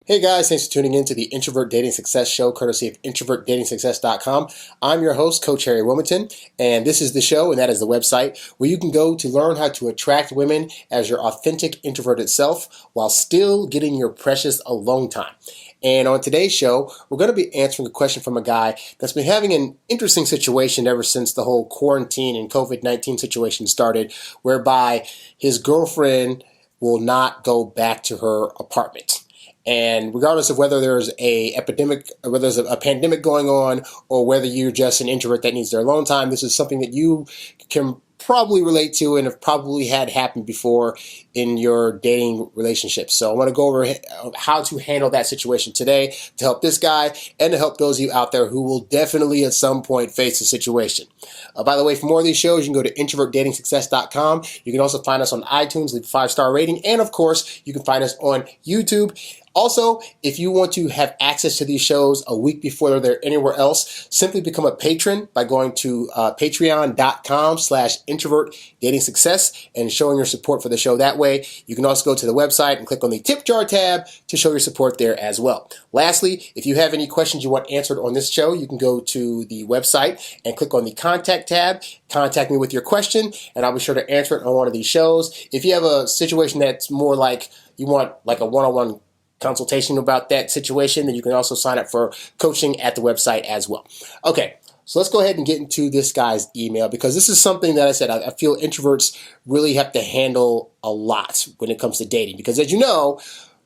Hey guys, thanks for tuning in to the Introvert Dating Success Show, courtesy of introvertdatingsuccess.com. I'm your host, Coach Harry Wilmington, and this is the show, and that is the website where you can go to learn how to attract women as your authentic introverted self while still getting your precious alone time. And on today's show, we're going to be answering a question from a guy that's been having an interesting situation ever since the whole quarantine and COVID-19 situation started, whereby his girlfriend will not go back to her apartment. And regardless of whether there's a epidemic, or whether there's a pandemic going on, or whether you're just an introvert that needs their alone time, this is something that you can probably relate to and have probably had happen before in your dating relationships. So I want to go over how to handle that situation today to help this guy and to help those of you out there who will definitely at some point face the situation. By the way, for more of these shows, you can go to introvertdatingsuccess.com. You can also find us on iTunes, leave a 5-star rating, and of course, you can find us on YouTube. Also, if you want to have access to these shows a week before they're anywhere else, simply become a patron by going to patreon.com/introvertdatingsuccess and showing your support for the show that way. You can also go to the website and click on the tip jar tab to show your support there as well. Lastly, if you have any questions you want answered on this show, you can go to the website and click on the contact tab. Contact me with your question, and I'll be sure to answer it on one of these shows. If you have a situation that's more like you want like a one-on-one consultation about that situation, then you can also sign up for coaching at the website as well. Okay, so let's go ahead and get into this guy's email, because this is something that I said I feel introverts really have to handle a lot when it comes to dating. Because as you know,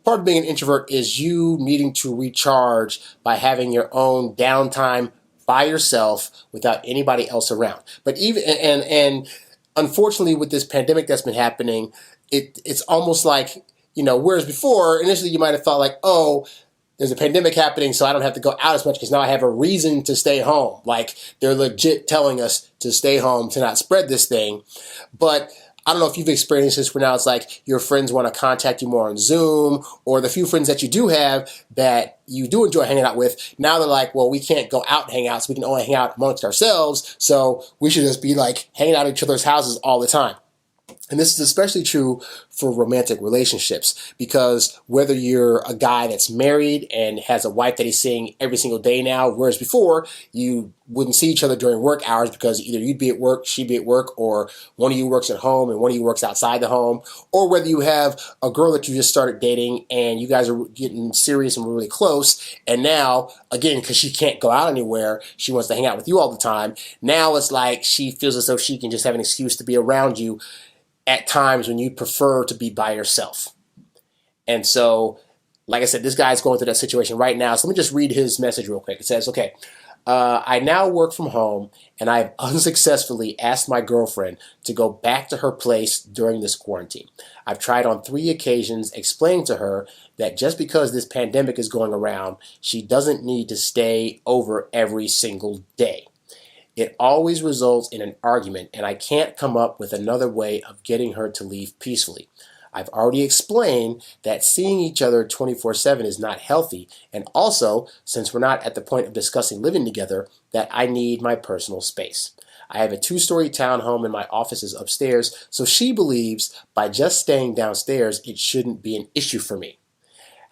part of being an introvert is you needing to recharge by having your own downtime by yourself without anybody else around. But even and unfortunately with this pandemic that's been happening, it's almost like, you know, whereas before, initially you might have thought like, oh, there's a pandemic happening, so I don't have to go out as much because now I have a reason to stay home. Like, they're legit telling us to stay home to not spread this thing. But I don't know if you've experienced this where now it's like your friends want to contact you more on Zoom, or the few friends that you do have that you do enjoy hanging out with, now they're like, well, we can't go out and hang out, so we can only hang out amongst ourselves, so we should just be like hanging out at each other's houses all the time. And this is especially true for romantic relationships, because whether you're a guy that's married and has a wife that he's seeing every single day now, whereas before you wouldn't see each other during work hours because either you'd be at work, she'd be at work, or one of you works at home and one of you works outside the home, or whether you have a girl that you just started dating and you guys are getting serious and really close, and now, again, because she can't go out anywhere, she wants to hang out with you all the time. Now it's like she feels as though she can just have an excuse to be around you at times when you prefer to be by yourself. And so, like I said, this guy's going through that situation right now. So let me just read his message real quick. It says, okay, I now work from home, and I've unsuccessfully asked my girlfriend to go back to her place during this quarantine. I've tried on 3 occasions explaining to her that just because this pandemic is going around, she doesn't need to stay over every single day. It always results in an argument, and I can't come up with another way of getting her to leave peacefully. I've already explained that seeing each other 24/7 is not healthy, and also, since we're not at the point of discussing living together, that I need my personal space. I have a 2-story townhome and my office is upstairs, so she believes by just staying downstairs, it shouldn't be an issue for me.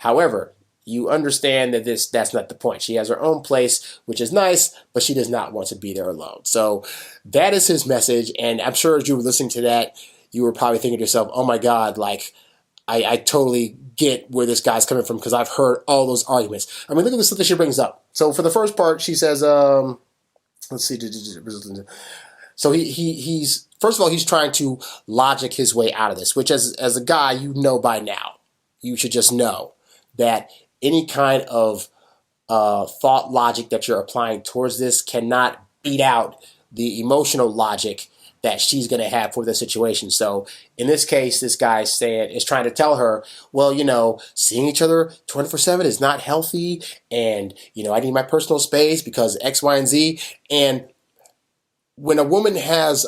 However, you understand that that's not the point. She has her own place, which is nice, but she does not want to be there alone. So that is his message. And I'm sure as you were listening to that, you were probably thinking to yourself, oh my God, like I totally get where this guy's coming from, because I've heard all those arguments. I mean, look at the stuff that she brings up. So for the first part, she says, let's see. So he's first of all, he's trying to logic his way out of this, which as a guy, you know by now, you should just know that any kind of thought logic that you're applying towards this cannot beat out the emotional logic that she's going to have for the situation. So in this case, this guy is trying to tell her, well, you know, seeing each other 24/7 is not healthy, and, you know, I need my personal space because X, Y, and Z. And when a woman has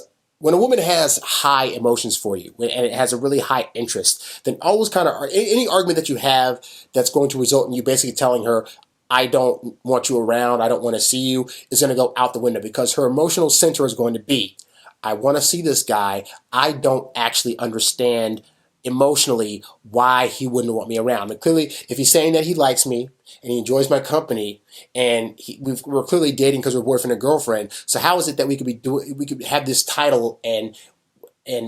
high emotions for you, and it has a really high interest, then always kind of any argument that you have that's going to result in you basically telling her, I don't want you around, I don't want to see you, is going to go out the window, because her emotional center is going to be, I want to see this guy. I don't actually understand emotionally why he wouldn't want me around. But clearly, if he's saying that he likes me and he enjoys my company, and we're clearly dating because we're boyfriend and girlfriend, so how is it that we could have this title and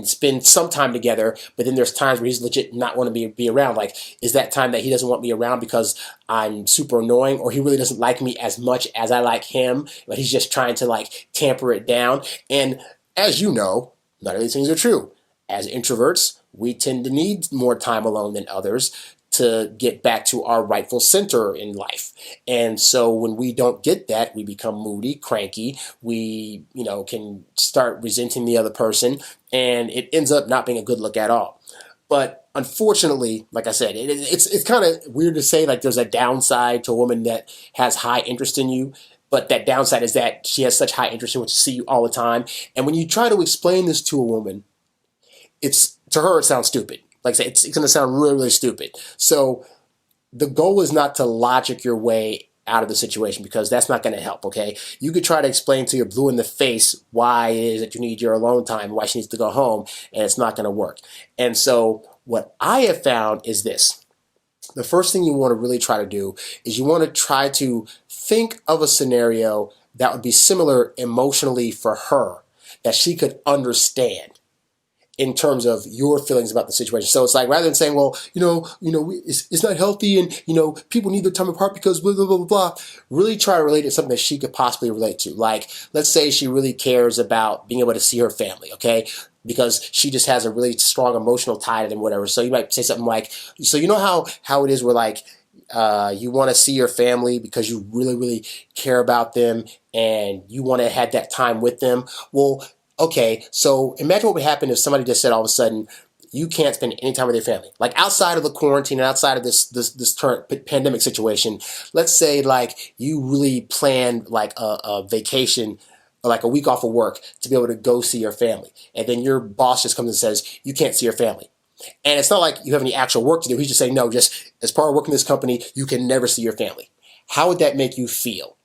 spend some time together, but then there's times where he's legit not want to be around? Like, is that time that he doesn't want me around because I'm super annoying, or he really doesn't like me as much as I like him, but he's just trying to like tamper it down? And as you know, none of these things are true. As introverts, we tend to need more time alone than others to get back to our rightful center in life. And so when we don't get that, we become moody, cranky. We, can start resenting the other person, and it ends up not being a good look at all. But unfortunately, like I said, it's kind of weird to say like there's a downside to a woman that has high interest in you. But that downside is that she has such high interest in wants to see you all the time. And when you try to explain this to a woman, to her, it sounds stupid. Like I said, it's going to sound really, really stupid. So the goal is not to logic your way out of the situation, because that's not going to help, okay? You could try to explain to your blue in the face why it is that you need your alone time, why she needs to go home, and it's not going to work. And so what I have found is this. The first thing you want to really try to do is you want to try to think of a scenario that would be similar emotionally for her, that she could understand in terms of your feelings about the situation. So it's like, rather than saying, well, it's not healthy, and, people need their time apart because blah, blah, blah, blah, blah, really try to relate to something that she could possibly relate to. Like, let's say she really cares about being able to see her family, okay? Because she just has a really strong emotional tie to them, whatever. So you might say something like, so you know how it is where like, you want to see your family because you really, really care about them and you want to have that time with them. Well, okay, so imagine what would happen if somebody just said all of a sudden, you can't spend any time with your family. Like outside of the quarantine and outside of this current pandemic situation, let's say like you really planned like a vacation, or like a week off of work to be able to go see your family. And then your boss just comes and says, you can't see your family. And it's not like you have any actual work to do. He's just saying, no, just as part of working in this company, you can never see your family. How would that make you feel?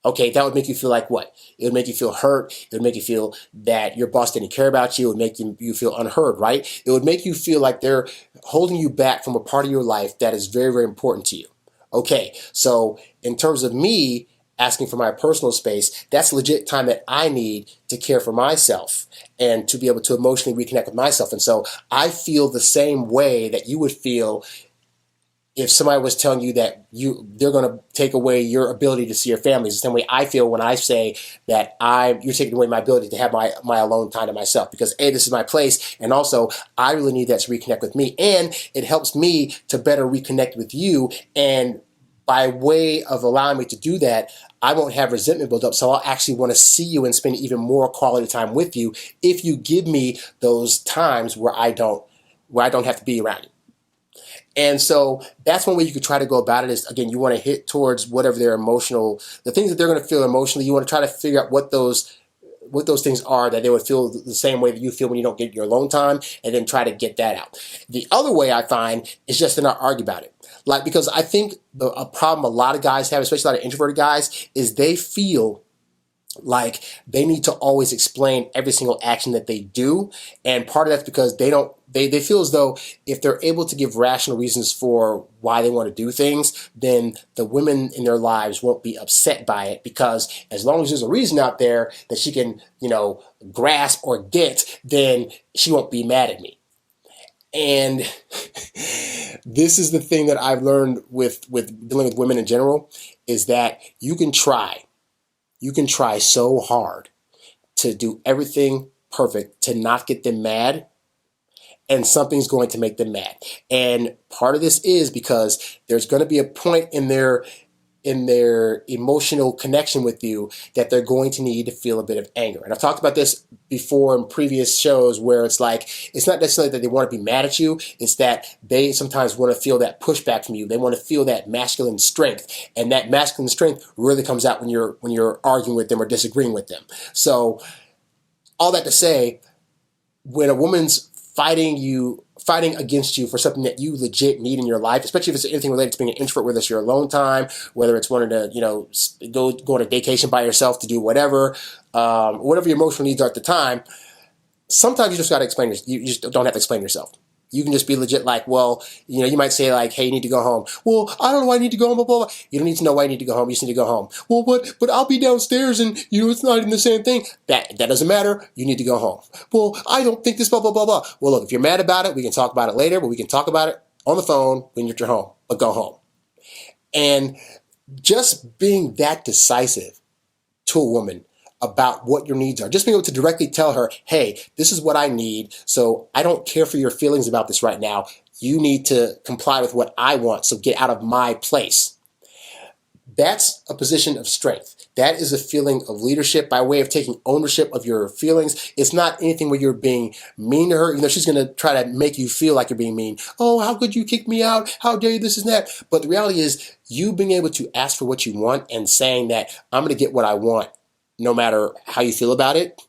Okay, that would make you feel like what? It would make you feel hurt. It would make you feel that your boss didn't care about you. It would make you feel unheard, right? It would make you feel like they're holding you back from a part of your life that is very, very important to you. Okay, so in terms of me asking for my personal space, that's legit time that I need to care for myself and to be able to emotionally reconnect with myself. And so I feel the same way that you would feel if somebody was telling you that they're going to take away your ability to see your family. It's the same way I feel when I say that you're taking away my ability to have my alone time to myself, because A, this is my place, and also I really need that to reconnect with me, and it helps me to better reconnect with you. And by way of allowing me to do that, I won't have resentment build up, so I'll actually want to see you and spend even more quality time with you if you give me those times where I don't have to be around you. And so that's one way you could try to go about it is, again, you want to hit towards whatever their emotional, the things that they're going to feel emotionally. You want to try to figure out what those things are that they would feel the same way that you feel when you don't get your alone time, and then try to get that out. The other way I find is just to not argue about it. Like, because I think a problem a lot of guys have, especially a lot of introverted guys, is they feel like they need to always explain every single action that they do. And part of that's because they feel as though if they're able to give rational reasons for why they want to do things, then the women in their lives won't be upset by it, because as long as there's a reason out there that she can, grasp or get, then she won't be mad at me. And this is the thing that I've learned with dealing with women in general, is that you can try so hard to do everything perfect to not get them mad, and something's going to make them mad. And part of this is because there's going to be a point in their emotional connection with you that they're going to need to feel a bit of anger. And I've talked about this before in previous shows, where it's like, it's not necessarily that they want to be mad at you, it's that they sometimes want to feel that pushback from you. They want to feel that masculine strength, and that masculine strength really comes out when you're arguing with them or disagreeing with them. So all that to say, when a woman's fighting against you for something that you legit need in your life, especially if it's anything related to being an introvert, whether it's your alone time, whether it's wanting to, go on a vacation by yourself to do whatever your emotional needs are at the time, sometimes you just got to explain. You just don't have to explain yourself. you can just be legit like, well, you might say like, hey, you need to go home. Well, I don't know why I need to go home, blah, blah, blah. You don't need to know why you need to go home. You just need to go home. Well, but I'll be downstairs and, it's not even the same thing. That doesn't matter. You need to go home. Well, I don't think this, blah, blah, blah, blah. Well, look, if you're mad about it, we can talk about it later, but we can talk about it on the phone when you're at your home, but go home. And just being that decisive to a woman about what your needs are, just being able to directly tell her, hey, this is what I need, so I don't care for your feelings about this right now. You need to comply with what I want, so get out of my place. That's a position of strength. That is a feeling of leadership by way of taking ownership of your feelings. It's not anything where you're being mean to her. She's going to try to make you feel like you're being mean. Oh, how could you kick me out? How dare you, this and that. But the reality is you being able to ask for what you want and saying that I'm going to get what I want no matter how you feel about it.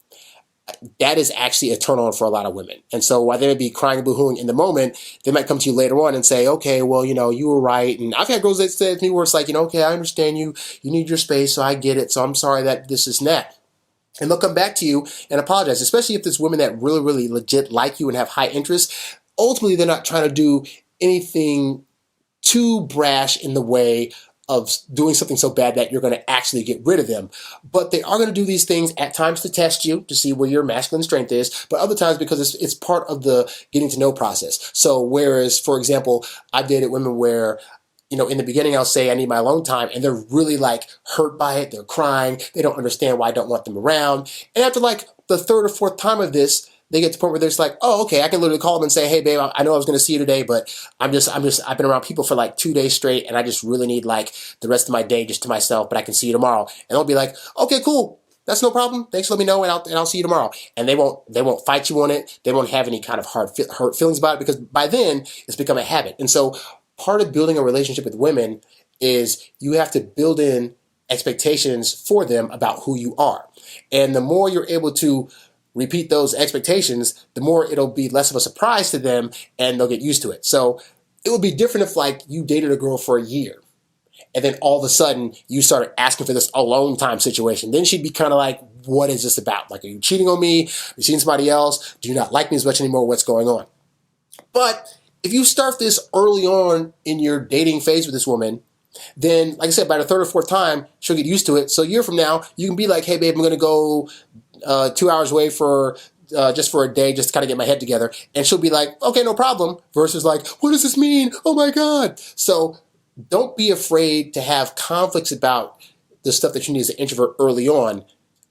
That is actually a turn on for a lot of women. And so while they may be crying and boo-hooing in the moment, they might come to you later on and say, okay, well, you were right. And I've had girls that said to me where it's like, okay, I understand you need your space, so I get it. So I'm sorry that this is that. And they'll come back to you and apologize, especially if there's women that really, really legit like you and have high interest. Ultimately, they're not trying to do anything too brash in the way of doing something so bad that you're going to actually get rid of them. But they are going to do these things at times to test you, to see where your masculine strength is, but other times because it's part of the getting to know process. So whereas, for example, I've dated women where, in the beginning I'll say I need my alone time and they're really like hurt by it. They're crying. They don't understand why I don't want them around. And after like the third or fourth time of this, they get to the point where they're just like, oh, okay, I can literally call them and say, hey, babe, I know I was going to see you today, but I've been around people for like 2 days straight, and I just really need like the rest of my day just to myself, but I can see you tomorrow. And they'll be like, okay, cool. That's no problem. Thanks for letting me know, and I'll see you tomorrow. And they won't fight you on it. They won't have any kind of hurt feelings about it because by then it's become a habit. And so part of building a relationship with women is you have to build in expectations for them about who you are. And the more you're able to repeat those expectations, the more it'll be less of a surprise to them and they'll get used to it. So it would be different if like you dated a girl for a year and then all of a sudden you started asking for this alone time situation. Then she'd be kind of like, what is this about? Like, are you cheating on me? Are you seeing somebody else? Do you not like me as much anymore? What's going on? But if you start this early on in your dating phase with this woman, then like I said, by the third or fourth time, she'll get used to it. So a year from now, you can be like, hey babe, I'm going to go 2 hours away for just for a day, just to kind of get my head together. And she'll be like, okay, no problem. Versus like, what does this mean? Oh my God. So don't be afraid to have conflicts about the stuff that you need as an introvert early on.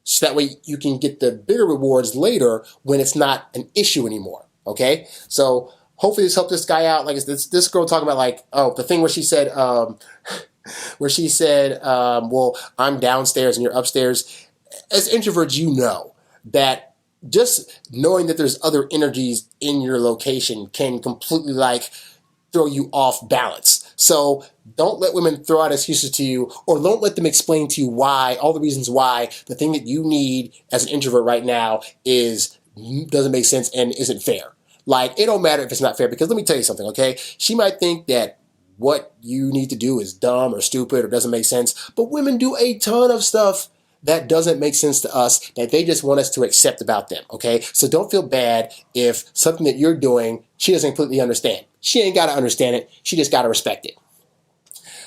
So that way you can get the bigger rewards later when it's not an issue anymore. Okay. So hopefully this helped this guy out. Like this girl talking about like, oh, the thing where she said, well, I'm downstairs and you're upstairs. As introverts, you know that just knowing that there's other energies in your location can completely like throw you off balance. So don't let women throw out excuses to you, or don't let them explain to you why, all the reasons why the thing that you need as an introvert right now doesn't make sense and isn't fair. Like, it don't matter if it's not fair, because let me tell you something, okay? She might think that what you need to do is dumb or stupid or doesn't make sense, but women do a ton of stuff that doesn't make sense to us, that they just want us to accept about them, okay? So don't feel bad if something that you're doing, she doesn't completely understand. She ain't got to understand it. She just got to respect it.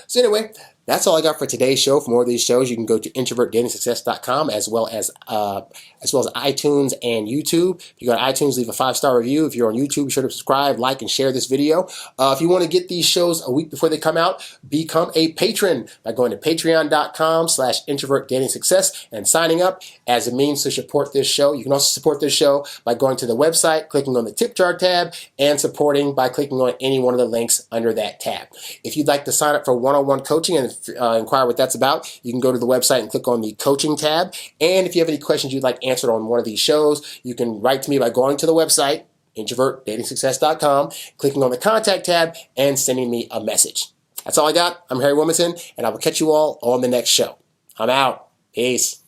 So anyway, that's all I got for today's show. For more of these shows, you can go to introvertdatingsuccess.com as well as iTunes and YouTube. If you go to iTunes, leave a 5-star review. If you're on YouTube, be sure to subscribe, like, and share this video. If you want to get these shows a week before they come out, become a patron by going to patreon.com/introvertdatingsuccess and signing up as a means to support this show. You can also support this show by going to the website, clicking on the tip jar tab, and supporting by clicking on any one of the links under that tab. If you'd like to sign up for one-on-one coaching and inquire what that's about, you can go to the website and click on the coaching tab. And if you have any questions you'd like answered on one of these shows, you can write to me by going to the website, introvertdatingsuccess.com, clicking on the contact tab, and sending me a message. That's all I got. I'm Harry Wilmington, and I will catch you all on the next show. I'm out. Peace.